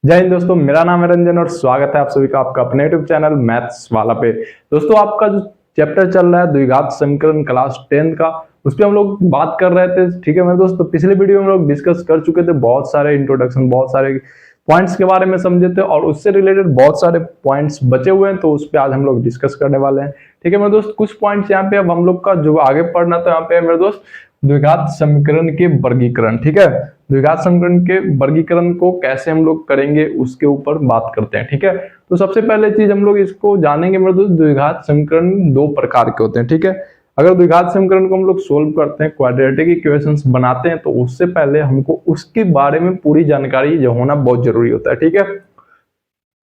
जय हिंद दोस्तों, मेरा नाम है रंजन और स्वागत है आप सभी का आपका अपने यूट्यूब चैनल मैथ्स वाला पे। दोस्तों, आपका जो चैप्टर चल रहा है द्विघात समीकरण क्लास 10 का, उस पे हम लोग बात कर रहे थे। ठीक है मेरे दोस्त, तो पिछले वीडियो में हम लोग डिस्कस कर चुके थे बहुत सारे इंट्रोडक्शन, बहुत सारे पॉइंट्स के बारे में समझे थे और उससे रिलेटेड बहुत सारे पॉइंट्स बचे हुए हैं, तो उस पर आज हम लोग डिस्कस करने वाले हैं। ठीक है मेरे दोस्त, कुछ पॉइंट्स यहाँ पे अब हम लोग का जो आगे पढ़ना था यहाँ पे मेरे दोस्त द्विघात समीकरण के वर्गीकरण। ठीक है, द्विघात समीकरण के वर्गीकरण को कैसे हम लोग करेंगे उसके ऊपर बात करते हैं। ठीक है, तो सबसे पहले चीज हम लोग इसको जानेंगे मेरे दोस्त, द्विघात समीकरण दो प्रकार के होते हैं। ठीक है, अगर द्विघात समीकरण को हम लोग सोल्व करते हैं, क्वाड्रेटिक इक्वेशंस बनाते हैं, तो उससे पहले हमको उसके बारे में पूरी जानकारी जो होना बहुत जरूरी होता है। ठीक है,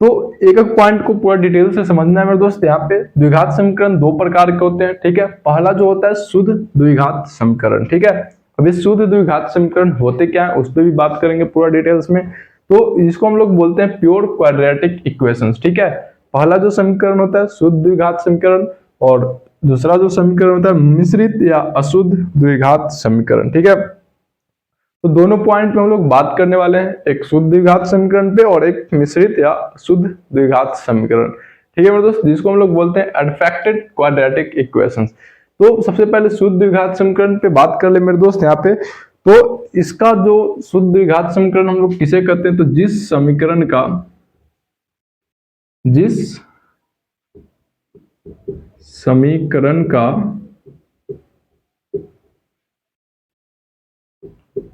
तो एक एक पॉइंट को पूरा डिटेल से समझना है मेरे दोस्त। यहाँ पे द्विघात समीकरण दो प्रकार के होते हैं। ठीक है, पहला जो होता है शुद्ध द्विघात समीकरण। ठीक है, अब इस शुद्ध द्विघात समीकरण होते क्या है उस पर भी बात करेंगे पूरा डिटेल्स में। तो इसको हम लोग बोलते हैं प्योर क्वाड्रेटिक इक्वेशंस। ठीक है, पहला जो समीकरण होता है शुद्ध द्विघात समीकरण और दूसरा जो समीकरण होता है मिश्रित या अशुद्ध द्विघात समीकरण। ठीक है, तो दोनों पॉइंट में हम लोग बात करने वाले हैं, एक शुद्ध द्विघात समीकरण पे और एक मिश्रित या शुद्ध द्विघात समीकरण। ठीक है मेरे दोस्त, जिसको हम लोग बोलते हैं एडफेक्टेड क्वाड्रेटिक इक्वेशंस। तो सबसे पहले शुद्ध द्विघात समीकरण पे बात कर ले मेरे दोस्त यहाँ पे। तो इसका जो शुद्ध द्विघात समीकरण हम लोग किसे कहते हैं, तो जिस समीकरण का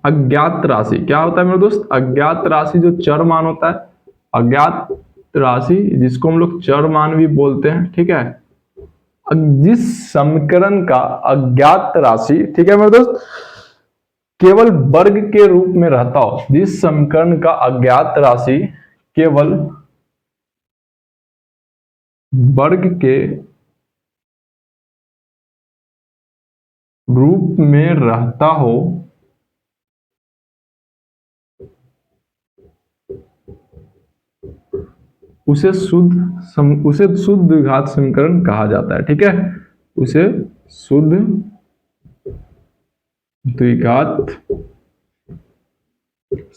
अज्ञात राशि क्या होता है मेरे दोस्त, अज्ञात राशि जो चर मान होता है, अज्ञात राशि जिसको हम लोग चर मान भी बोलते हैं। ठीक है, जिस समीकरण का अज्ञात राशि, ठीक है मेरे दोस्त, केवल वर्ग के रूप में रहता हो, जिस समीकरण का अज्ञात राशि केवल वर्ग के रूप में रहता हो, उसे शुद्ध द्विघात समीकरण कहा जाता है। ठीक है, उसे शुद्ध द्विघात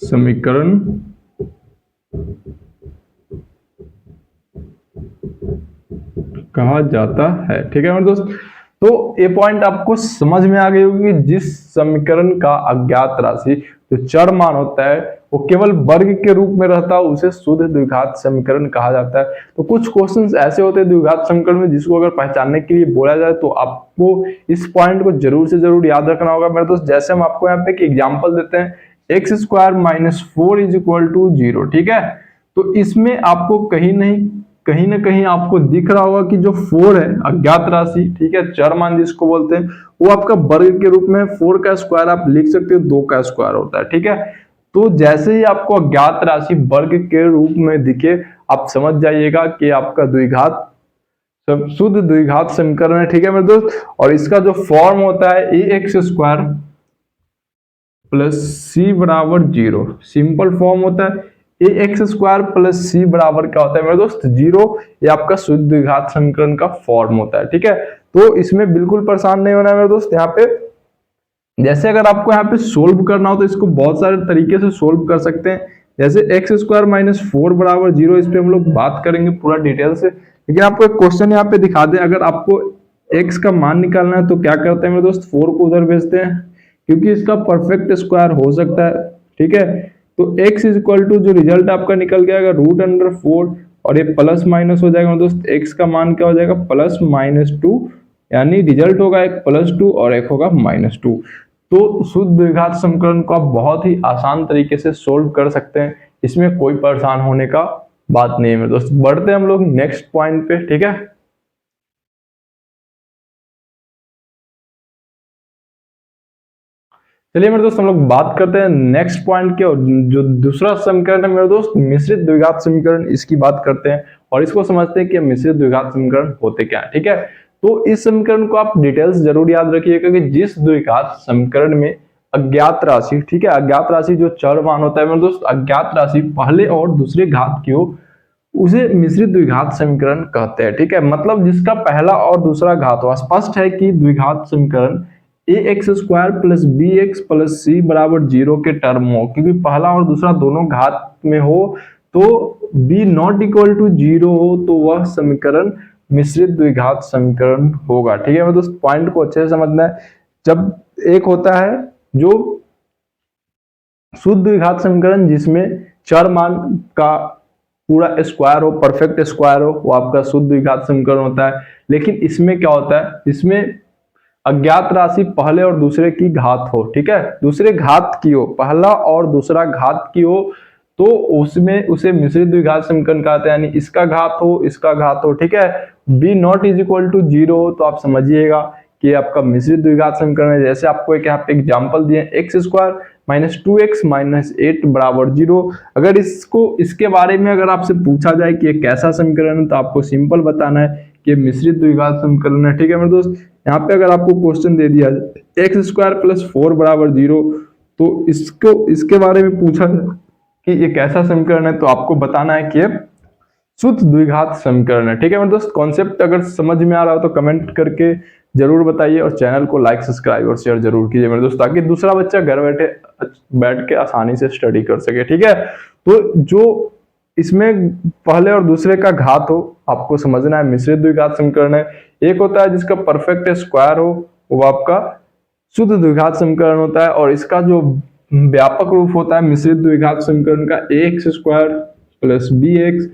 समीकरण कहा जाता है। ठीक है मेरे दोस्त, तो ये पॉइंट आपको समझ में आ गई होगी। जिस समीकरण का अज्ञात राशि जो चर मान होता है वो केवल वर्ग के रूप में रहता है, उसे शुद्ध द्विघात समीकरण कहा जाता है। तो कुछ क्वेश्चंस ऐसे होते हैं द्विघात समीकरण में जिसको अगर पहचानने के लिए बोला जाए तो आपको इस पॉइंट को जरूर से जरूर याद रखना होगा मेरे दोस्त। जैसे हम आपको यहाँ पे एक एग्जाम्पल देते हैं, x square minus 4 is equal to 0। ठीक है, तो इसमें आपको कहीं ना कहीं आपको दिख रहा होगा कि जो 4 है अज्ञात राशि, ठीक है, चर मान जिसको बोलते हैं, वो आपका वर्ग के रूप में 4 का स्क्वायर आप लिख सकते हो 2 का स्क्वायर होता है। ठीक है, तो जैसे ही आपको अज्ञात राशि वर्ग के रूप में दिखे, आप समझ जाइएगा कि आपका द्विघात शुद्ध द्विघात समीकरण है। ठीक है मेरे दोस्त, और इसका जो फॉर्म होता है ए एक्स स्क्वायर प्लस सी बराबर 0, सिंपल फॉर्म होता है ए एक्स स्क्वायर प्लस सी बराबर क्या होता है मेरे दोस्त 0। ये आपका शुद्ध द्विघात समीकरण का फॉर्म होता है। ठीक है, तो इसमें बिल्कुल परेशान नहीं होना है मेरे दोस्त। यहाँ पे जैसे अगर आपको यहाँ पे सोल्व करना हो तो इसको बहुत सारे तरीके से सोल्व कर सकते हैं। जैसे एक्स स्क्वायर माइनस 4 बराबर 0, इस पे हम लोग बात करेंगे पूरा डिटेल से। लेकिन आपको एक क्वेश्चन यहाँ पे दिखा दे, अगर आपको एक्स का मान निकालना है तो क्या करते हैं मेरे दोस्त, 4 को उधर भेजते हैं क्योंकि इसका परफेक्ट स्क्वायर हो सकता है। ठीक है, तो x इज इक्वल टू जो रिजल्ट आपका निकल गया रूट अंडर 4 और ये प्लस माइनस हो जाएगा दोस्त, x का मान क्या हो जाएगा प्लस माइनस 2, यानी रिजल्ट होगा एक +2 और एक होगा -2। तो शुद्ध द्विघात समीकरण को आप बहुत ही आसान तरीके से सोल्व कर सकते हैं, इसमें कोई परेशान होने का बात नहीं है मेरे दोस्त। बढ़ते हैं हम लोग नेक्स्ट पॉइंट पे। ठीक है, चलिए मेरे दोस्त हम लोग बात करते हैं नेक्स्ट पॉइंट के, और जो दूसरा समीकरण है मेरे दोस्त मिश्रित द्विघात समीकरण, इसकी बात करते हैं और इसको समझते हैं कि मिश्रित द्विघात समीकरण होते क्या है। ठीक है, तो इस समीकरण को आप डिटेल्स जरूर याद रखिएगा कि जिस द्विघात समीकरण में अज्ञात राशि, ठीक है, अज्ञात राशि जो चर मान होता है मेरे दोस्त, अज्ञात राशि पहले और दूसरे घात की हो, उसे मिश्रित द्विघात समीकरण कहते हैं। ठीक है, मतलब जिसका पहला और दूसरा घात हो। स्पष्ट है कि द्विघात समीकरण a x square plus b x plus c बराबर 0 के टर्म हो, क्योंकि पहला और दूसरा दोनों घात में हो तो b नॉट इक्वल टू 0 हो तो वह समीकरण मिश्रित द्विघात समीकरण होगा। ठीक है दोस्त, पॉइंट को अच्छे से समझना है। जब एक होता है जो शुद्ध द्विघात समीकरण जिसमें चर मान का पूरा स्क्वायर हो, परफेक्ट स्क्वायर हो, वो आपका शुद्ध द्विघात समीकरण होता है। लेकिन इसमें क्या होता है, इसमें अज्ञात राशि पहले और दूसरे की घात हो। ठीक है, दूसरे घात की हो, पहला और दूसरा घात की हो, तो उसमें उसे मिश्रित द्विघात समीकरण कहते हैं, यानी इसका घात हो, इसका घात हो। ठीक है, b naught is equal to 0 हो तो आप समझिएगा कि आपका मिश्रित द्विघात समीकरण है। जैसे आपको एक यहाँ पे एग्जांपल दिए, x square minus 2x minus 8 बराबर 0। अगर इसके बारे में अगर आपसे पूछा जाए कि ये कैसा समीकरण है, तो आपको सिंपल बताना है कि मिश्रित द्विघात समीकरण है। ठीक है मेरे दोस्त, यहाँ पे अगर आपको क्वेश्चन दे दिया जाए एक्स स्क्वायर प्लस 4 बराबर 0, तो इसके बारे में पूछा कि ये कैसा समीकरण है, तो आपको बताना है कि ये शुद्ध द्विघात समीकरण है। ठीक है मेरे दोस्त, कॉन्सेप्ट अगर समझ में आ रहा हो तो कमेंट करके जरूर बताइए, और चैनल को लाइक, सब्सक्राइब और शेयर जरूर कीजिए मेरे दोस्त, ताकि दूसरा बच्चा घर बैठ के आसानी से स्टडी कर सके। ठीक है, तो जो इसमें पहले और दूसरे का घात हो, आपको समझना है मिश्रित द्विघात समीकरण है। एक होता है जिसका परफेक्ट स्क्वायर हो, वो आपका शुद्ध द्विघात समीकरण होता है। और इसका जो व्यापक रूप होता है मिश्रित द्विघात समीकरण का, ax square plus bx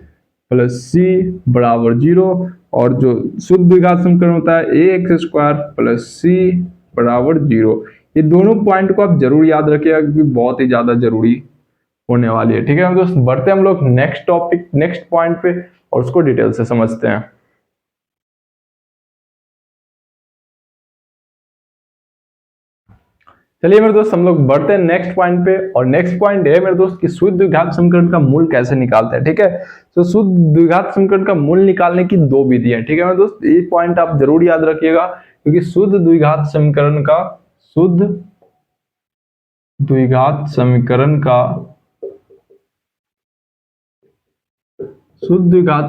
plus c बराबर 0, और जो शुद्ध द्विघात समीकरण होता है ax स्क्वायर प्लस c बराबर 0। ये दोनों पॉइंट को आप जरूर याद रखिएगा क्योंकि बहुत ही ज्यादा जरूरी होने वाली है। ठीक है दोस्त, बढ़ते हैं हम लोग नेक्स्ट टॉपिक, नेक्स्ट पॉइंट पे, और उसको डिटेल से समझते हैं। चलिए मेरे दोस्त, हम लोग बढ़ते हैं नेक्स्ट पॉइंट पे, और नेक्स्ट पॉइंट है मेरे दोस्त कि शुद्ध द्विघात समीकरण का मूल कैसे निकालते हैं। ठीक है, तो शुद्ध द्विघात समीकरण का मूल निकालने की दो विधियां। ठीक है मेरे दोस्त, ये पॉइंट आप जरूर याद रखिएगा क्योंकि शुद्ध द्विघात समीकरण का शुद्ध द्विघात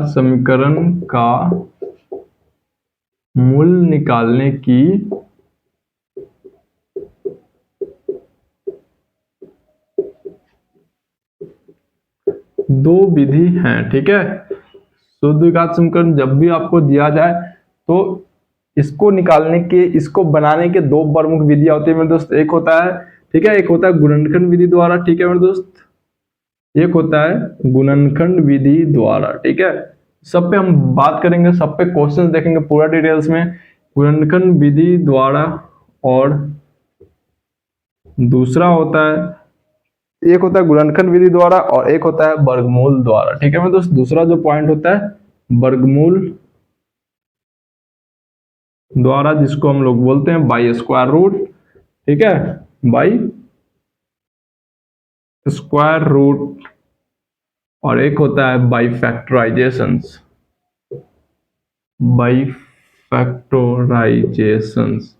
समीकरण का मूल निकालने की दो विधि हैं। ठीक है, शुद्ध द्विघात समीकरण जब भी आपको दिया जाए तो इसको निकालने के, इसको बनाने के दो प्रमुख विधियां होती है मेरे दोस्त। एक होता है, ठीक है, एक होता है गुणनखंड विधि द्वारा। ठीक है मेरे दोस्त, एक होता है गुणनखंड विधि द्वारा। ठीक है, सब पे हम बात करेंगे, सब पे क्वेश्चन देखेंगे पूरा डिटेल्स में, गुणनखंड विधि द्वारा। और दूसरा होता है, एक होता है गुणनखंड विधि द्वारा और एक होता है वर्गमूल द्वारा। ठीक है मेरे दोस्त, दूसरा जो पॉइंट होता है वर्गमूल द्वारा, जिसको हम लोग बोलते हैं बाई स्क्वायर रूट। ठीक है, बाई स्क्वायर रूट, और एक होता है बाई फैक्टराइजेशंस, बाई फैक्टराइजेशंस।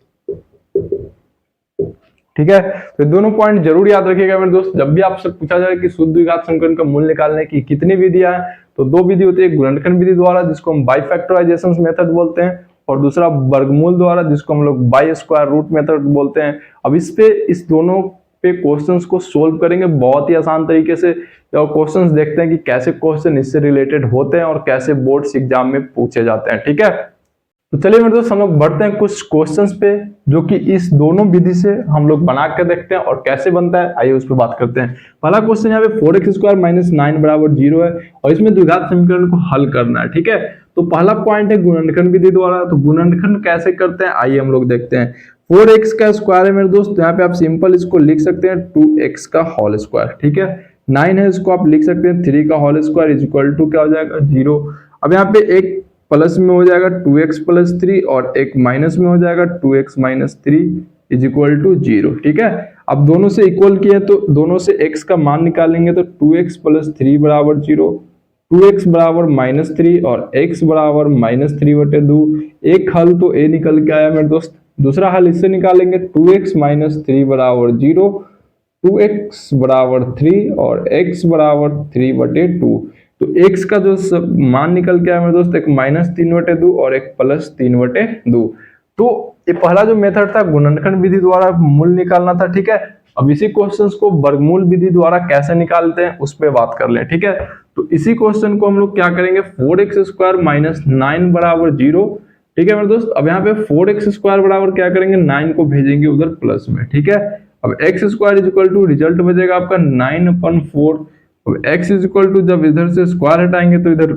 ठीक है, तो दोनों पॉइंट जरूर याद रखिएगा मेरे दोस्त। जब भी आपसे पूछा जाए कि शुद्ध द्विघात समीकरण का मूल निकालने की कितनी विधियां हैं, तो दो विधि होती है, गुणनखंड विधि द्वारा जिसको हम बाई फैक्टराइजेशंस मेथड बोलते हैं, और दूसरा वर्गमूल द्वारा जिसको हम लोग बाई स्क्वायर रूट मेथड बोलते हैं। अब इस दोनों पे क्वेश्चंस को सोल्व करेंगे बहुत ही आसान तरीके से, और क्वेश्चंस देखते हैं कि कैसे क्वेश्चन इससे रिलेटेड होते हैं और कैसे बोर्ड्स एग्जाम में पूछे जाते हैं। ठीक है, तो चलिए मेरे दोस्त, हम लोग बढ़ते हैं कुछ क्वेश्चंस पे जो कि इस दोनों विधि से हम लोग बना कर देखते हैं, और कैसे बनता है आइए उस पर बात करते हैं। पहला क्वेश्चन यहाँ पे 4x स्क्वायर माइनस 9 बराबर 0 है, और इसमें द्विघात समीकरण को हल करना है। ठीक है, तो पहला पॉइंट है गुणनखंड विधि द्वारा। तो गुणनखंड कैसे करते हैं आइए हम लोग देखते हैं। 4x का स्क्वायर है मेरे दोस्त, तो यहाँ पे आप सिंपल इसको लिख सकते हैं 2x का होल स्क्वायर। ठीक है, 9 है, इसको आप लिख सकते हैं 3 का whole square is equal to क्या हो जाएगा 0। अब यहाँ पे एक प्लस में हो जाएगा 2x प्लस 3, और एक माइनस में हो जाएगा 2x minus 3 is equal to 0। ठीक है, अब दोनों से इक्वल किए तो दोनों से x का मान निकालेंगे, तो 2x प्लस 3 बराबर 0, 2x बराबर माइनस 3 और x बराबर माइनस 3/2। एक हल तो a निकल के आया मेरे दोस्त, दूसरा हल इससे निकालेंगे 2x माइनस 3 बराबर 0, 2x बराबर 3 और x बराबर 3/2। तो x का जो मान निकल के आया मेरे दोस्त, एक माइनस 3/2 और एक प्लस 3/2। तो ये पहला जो मेथड था गुणनखंड विधि द्वारा मूल निकालना था। ठीक है, अब इसी क्वेश्चंस को वर्गमूल विधि द्वारा कैसे निकालते हैं उस पर बात कर लें। ठीक है, तो इसी क्वेश्चन को हम लोग क्या करेंगे, 4x² माइनस 9 बराबर 0। ठीक है मेरे दोस्त, अब यहाँ पे 4x² बराबर क्या करेंगे, 9 को भेजेंगे उधर प्लस में। ठीक है, अब x² इक्वल टू रिजल्ट बचेगा आपका 9/4। अब x इक्वल टू जब इधर से स्क्वायर हटाएंगे तो इधर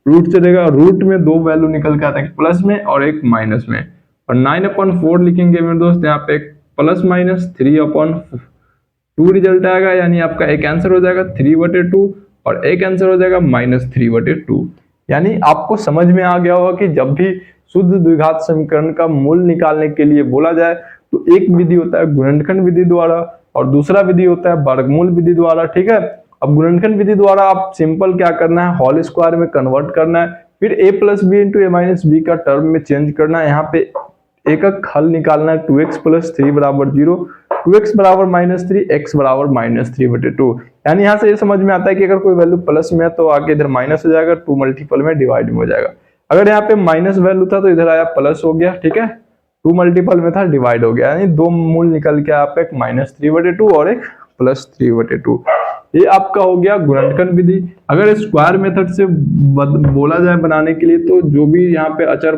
रूट चलेगा, रूट में दो वैल्यू निकल के आता है, प्लस में और एक माइनस में। और 9/4 लिखेंगे मेरे दोस्त, यहाँ पे प्लस माइनस 3/2 रिजल्ट आएगा, यानी आपका एक आंसर हो जाएगा 3/2 और एक आंसर हो जाएगा -3/2। यानी आपको समझ में आ गया होगा कि जब भी शुद्ध द्विघात समीकरण का मूल निकालने के लिए बोला जाए तो एक विधि होता है गुणनखंड विधि द्वारा और दूसरा विधि होता है वर्गमूल विधि द्वारा। ठीक है, अब गुणनखंड विधि द्वारा आप सिंपल क्या करना है, होल स्क्वायर में कन्वर्ट करना है, फिर a + b × a - b का टर्म में चेंज करना है। यहाँ पे एक हल निकालना है, 2x + 3 = 0, 2x = -3, x = -3/2। यानी यहाँ से ये समझ में आता है कि अगर कोई वैल्यू प्लस में है तो आगे इधर माइनस हो जाएगा, 2 मल्टीपल में डिवाइड में हो जाएगा। अगर यहाँ पे माइनस वैल्यू था तो इधर आया प्लस हो गया। ठीक है, 2 मल्टीपल में था, डिवाइड हो गया, यानी दो मूल निकल के आप एक -3/2 और एक +3/2। ये आपका हो गया गुणनखंड विधि। अगर स्क्वायर मेथड से बोला जाए बनाने के लिए तो जो भी यहाँ पे अचर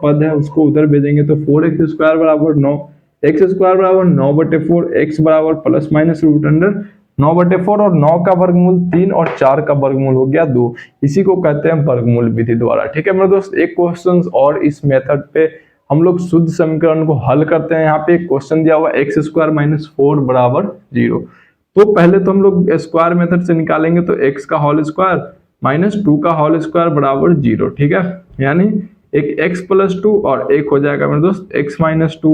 पद है उसको उधर भेजेंगे, तो 4x² = 9, x² = 9/4, x बराबर ±√9/4 और 9 का वर्गमूल 3 और 4 का वर्गमूल हो गया 2। इसी को कहते हैं वर्गमूल विधि द्वारा। ठीक है मेरे दोस्त, एक क्वेश्चन और इस मेथड पे हम लोग शुद्ध समीकरण को हल करते हैं। यहाँ पे एक क्वेश्चन दिया हुआ x² - 4 = 0। तो पहले तो हम लोग स्क्वायर मेथड से निकालेंगे, तो x का होल स्क्वायर -2 का होल स्क्वायर बराबर 0। ठीक है, यानी एक x + 2 और एक हो जाएगा मेरे दोस्त x - 2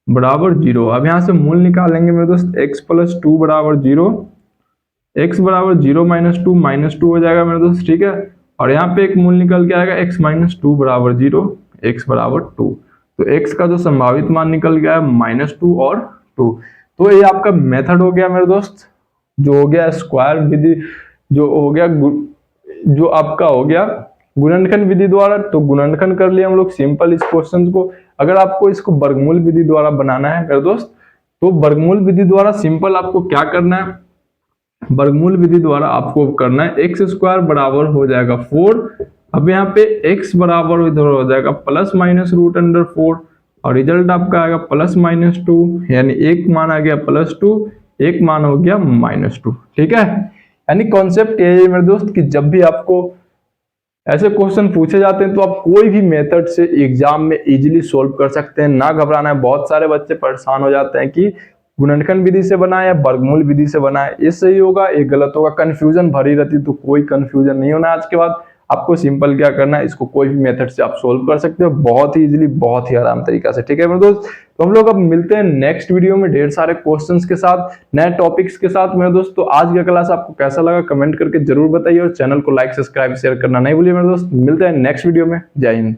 बराबर 0। अब यहाँ से मूल निकालेंगे मेरे दोस्त, x + 2 = 0, x = 0 - 2 -2 हो जाएगा मेरे दोस्त। ठीक है, और यहाँ पे एक मूल निकल के आएगा x - 2 = 0, x = 2। तो x का जो संभावित मान निकल गया है -2 और 2। तो ये आपका मेथड हो गया मेरे दोस्त, जो हो गया स्क्वायर विधि, जो हो गया जो आपका हो गया गुणनखंड विधि द्वारा। तो गुणनखंड कर लिया हम लोग सिंपल इस क्वेश्चन को। अगर आपको इसको वर्गमूल विधि द्वारा बनाना है मेरे दोस्त, तो वर्गमूल विधि द्वारा सिंपल आपको क्या करना है, वर्गमूल विधि द्वारा आपको करना है x² बराबर हो जाएगा 4। अब यहाँ पे x बराबर इधर हो जाएगा ±√4 और रिजल्ट आपका आएगा +-2, यानी एक मान आ गया +2, एक मान हो गया -2। ठीक है, यानी कॉन्सेप्ट ये है मेरे दोस्त कि जब भी आपको ऐसे क्वेश्चन पूछे जाते हैं तो आप कोई भी मेथड से एग्जाम में इजीली सोल्व कर सकते हैं, ना घबराना है। बहुत सारे बच्चे परेशान हो जाते हैं कि गुणनखंड विधि से बनाए या वर्गमूल विधि से बनाए, ये सही होगा ये गलत होगा, कंफ्यूजन भरी रहती। तो कोई कंफ्यूजन नहीं होना आज के बाद, आपको सिंपल क्या करना है, इसको कोई भी मेथड से आप सोल्व कर सकते हो बहुत ही इजीली, बहुत ही आराम तरीका से। ठीक है मेरे दोस्त, तो हम लोग अब मिलते हैं नेक्स्ट वीडियो में ढेर सारे क्वेश्चंस के साथ, नए टॉपिक्स के साथ मेरे दोस्त। तो आज का क्लास आपको कैसा लगा कमेंट करके जरूर बताइए और चैनल को लाइक सब्सक्राइब शेयर करना नहीं भूलिए मेरे दोस्त। मिलते हैं नेक्स्ट वीडियो में, जय हिंद।